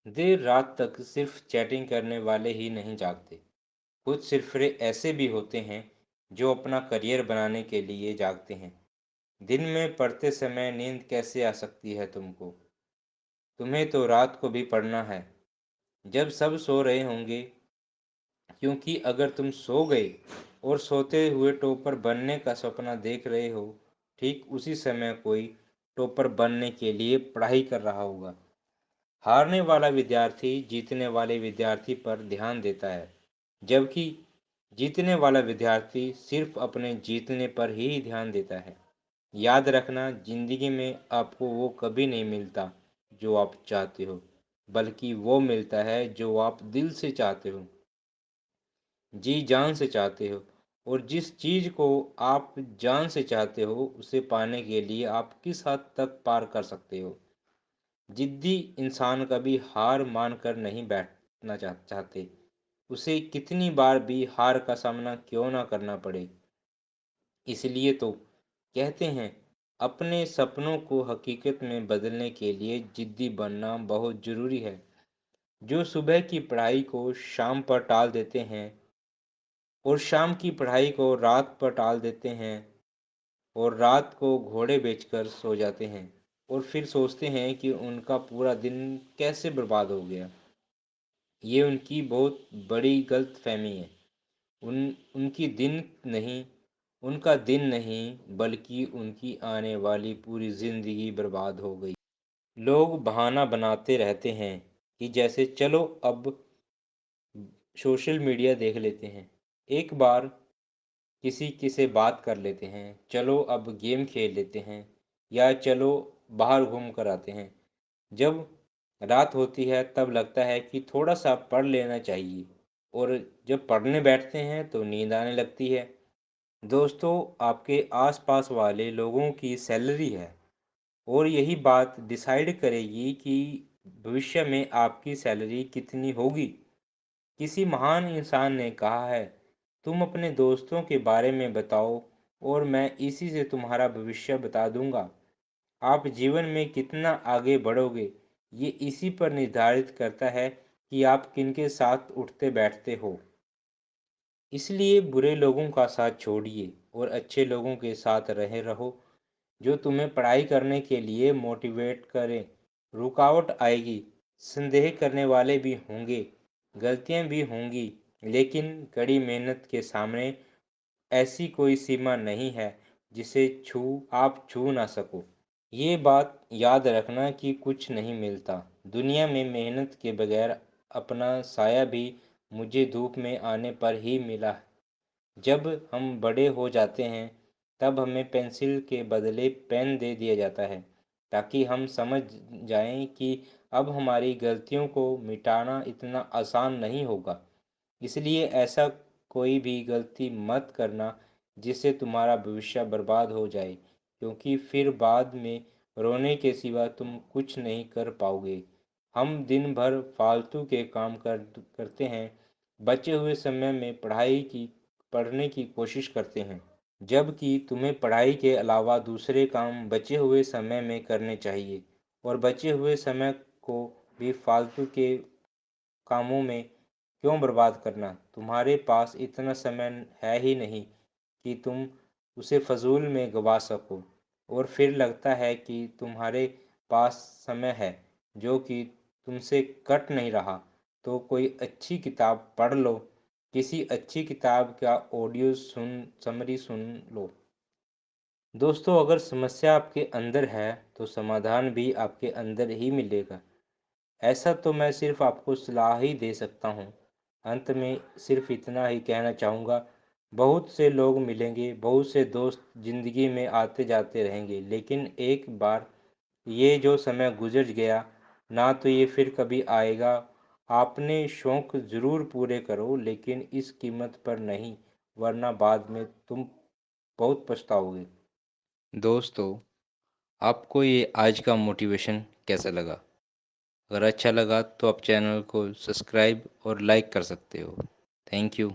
देर रात तक सिर्फ चैटिंग करने वाले ही नहीं जागते। कुछ सिरफिरे ऐसे भी होते हैं जो अपना करियर बनाने के लिए जागते हैं। दिन में पढ़ते समय नींद कैसे आ सकती है तुमको? तुम्हें तो रात को भी पढ़ना है, जब सब सो रहे होंगे। क्योंकि अगर तुम सो गए और सोते हुए टॉपर बनने का सपना देख रहे हो, ठीक उसी समय कोई टॉपर बनने के लिए पढ़ाई कर रहा होगा। हारने वाला विद्यार्थी जीतने वाले विद्यार्थी पर ध्यान देता है, जबकि जीतने वाला विद्यार्थी सिर्फ अपने जीतने पर ही ध्यान देता है। याद रखना, जिंदगी में आपको वो कभी नहीं मिलता जो आप चाहते हो, बल्कि वो मिलता है जो आप दिल से चाहते हो, जी जान से चाहते हो। और जिस चीज़ को आप जान से चाहते हो, उसे पाने के लिए आप किस हद तक पार कर सकते हो। जिद्दी इंसान कभी हार मानकर नहीं बैठना चाहते, उसे कितनी बार भी हार का सामना क्यों ना करना पड़े। इसलिए तो कहते हैं, अपने सपनों को हकीकत में बदलने के लिए जिद्दी बनना बहुत ज़रूरी है। जो सुबह की पढ़ाई को शाम पर टाल देते हैं और शाम की पढ़ाई को रात पर टाल देते हैं और रात को घोड़े बेचकर सो जाते हैं और फिर सोचते हैं कि उनका पूरा दिन कैसे बर्बाद हो गया। ये उनकी बहुत बड़ी गलतफहमी है। उनकी दिन नहीं उनका दिन नहीं, बल्कि उनकी आने वाली पूरी ज़िंदगी बर्बाद हो गई। लोग बहाना बनाते रहते हैं कि जैसे चलो अब सोशल मीडिया देख लेते हैं, एक बार किसी की से बात कर लेते हैं, चलो अब गेम खेल लेते हैं, या चलो बाहर घूम कर आते हैं। जब रात होती है तब लगता है कि थोड़ा सा पढ़ लेना चाहिए, और जब पढ़ने बैठते हैं तो नींद आने लगती है। दोस्तों, आपके आसपास वाले लोगों की सैलरी है, और यही बात डिसाइड करेगी कि भविष्य में आपकी सैलरी कितनी होगी। किसी महान इंसान ने कहा है, तुम अपने दोस्तों के बारे में बताओ और मैं इसी से तुम्हारा भविष्य बता दूंगा। आप जीवन में कितना आगे बढ़ोगे, ये इसी पर निर्धारित करता है कि आप किनके साथ उठते बैठते हो। इसलिए बुरे लोगों का साथ छोड़िए और अच्छे लोगों के साथ रहे रहो, जो तुम्हें पढ़ाई करने के लिए मोटिवेट करें। रुकावट आएगी, संदेह करने वाले भी होंगे, गलतियां भी होंगी, लेकिन कड़ी मेहनत के सामने ऐसी कोई सीमा नहीं है जिसे आप छू ना सको। ये बात याद रखना कि कुछ नहीं मिलता दुनिया में मेहनत के बगैर। अपना साया भी मुझे धूप में आने पर ही मिला। जब हम बड़े हो जाते हैं तब हमें पेंसिल के बदले पेन दे दिया जाता है, ताकि हम समझ जाएं कि अब हमारी गलतियों को मिटाना इतना आसान नहीं होगा। इसलिए ऐसा कोई भी गलती मत करना जिससे तुम्हारा भविष्य बर्बाद हो जाए, क्योंकि फिर बाद में रोने के सिवा तुम कुछ नहीं कर पाओगे। हम दिन भर फालतू के काम करते हैं, बचे हुए समय में पढ़ने की कोशिश करते हैं, जबकि तुम्हें पढ़ाई के अलावा दूसरे काम बचे हुए समय में करने चाहिए। और बचे हुए समय को भी फालतू के कामों में क्यों बर्बाद करना? तुम्हारे पास इतना समय है ही नहीं कि तुम उसे फजूल में गवा सको, और फिर लगता है कि तुम्हारे पास समय है जो कि तुमसे कट नहीं रहा। तो कोई अच्छी किताब पढ़ लो, किसी अच्छी किताब का ऑडियो समरी सुन लो। दोस्तों, अगर समस्या आपके अंदर है तो समाधान भी आपके अंदर ही मिलेगा। ऐसा तो मैं सिर्फ आपको सलाह ही दे सकता हूँ। अंत में सिर्फ इतना ही कहना चाहूँगा, बहुत से लोग मिलेंगे, बहुत से दोस्त ज़िंदगी में आते जाते रहेंगे, लेकिन एक बार ये जो समय गुजर गया, ना तो ये फिर कभी आएगा। आपने शौक़ ज़रूर पूरे करो, लेकिन इस कीमत पर नहीं, वरना बाद में तुम बहुत पछताओगे। दोस्तों, आपको ये आज का मोटिवेशन कैसा लगा? अगर अच्छा लगा तो आप चैनल को सब्सक्राइब और लाइक कर सकते हो। Thank you.